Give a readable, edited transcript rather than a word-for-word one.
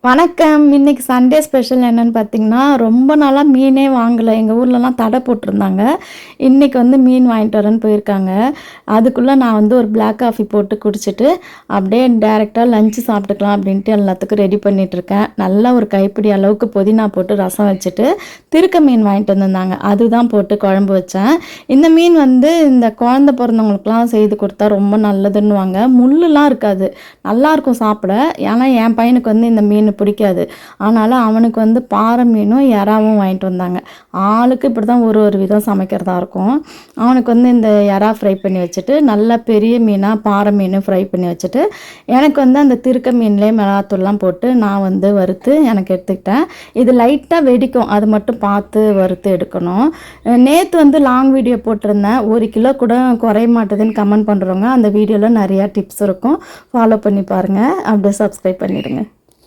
வணக்கம். இன்னைக்கு Sunday special என்னன்னு பார்த்தீங்கன்னா, ரொம்ப நாளா மீனே வாங்கல. எங்க ஊர்லலாம் தடை போட்டிருந்தாங்க. இன்னைக்கு மீன் வாங்கிட்டு வரேன்னு போயிருக்காங்க. அதுக்குள்ள நான் ஒரு பிளாக் காஃபி போட்டு குடிச்சிட்டு, அப்படியே டைரக்ட்டா லஞ்ச் சாப்பிட்டுக்கலாம் அப்படின்ட்டு எல்லாத்துக்கும் ரெடி பண்ணிட்டு இருக்கேன். நல்லா ஒரு கைப்பிடி அளவுக்கு புதினா போட்டு ரசம் வச்சுட்டு, திருக்க மீன் வாங்கிட்டு வந்திருந்தாங்க. அதுதான் போட்டு குழம்பு வச்சேன். இந்த மீன் இந்த குழந்தை பிறந்தவங்களுக்குலாம் செய்து கொடுத்தா ரொம்ப நல்லதுன்னுவாங்க. முள்ளுலாம் இருக்காது. நல்லாயிருக்கும் சாப்பிட. ஏன்னா என் பையனுக்கு இந்த மீன் பிடிக்காது. அதனால அவனுக்கு பாறை மீனும் எறாவும் வாங்கிட்டு வந்தாங்க. ஆளுக்கு இப்படி தான் ஒரு ஒரு விதம் சமைக்கிறதா இருக்கும். அவனுக்கு இந்த எறா ஃப்ரை பண்ணி வச்சுட்டு, நல்லா பெரிய மீனாக பாறை மீன் ஃப்ரை பண்ணி வச்சுட்டு, எனக்கு அந்த திருக்க மீன்லேயே மிளகாத்தூள்லாம் போட்டு நான் வறுத்து எனக்கு எடுத்துக்கிட்டேன். இது லைட்டாக வெடிக்கும், அது மட்டும் பார்த்து வறுத்து எடுக்கணும். நேற்று லாங் வீடியோ போட்டிருந்தேன், 1 கிலோ கூட குறைய மாட்டேதுன்னு கமெண்ட் பண்ணுறவங்க அந்த வீடியோவில் நிறையா டிப்ஸ் இருக்கும், ஃபாலோ பண்ணி பாருங்கள். அப்படியே சப்ஸ்கிரைப் பண்ணிடுங்க.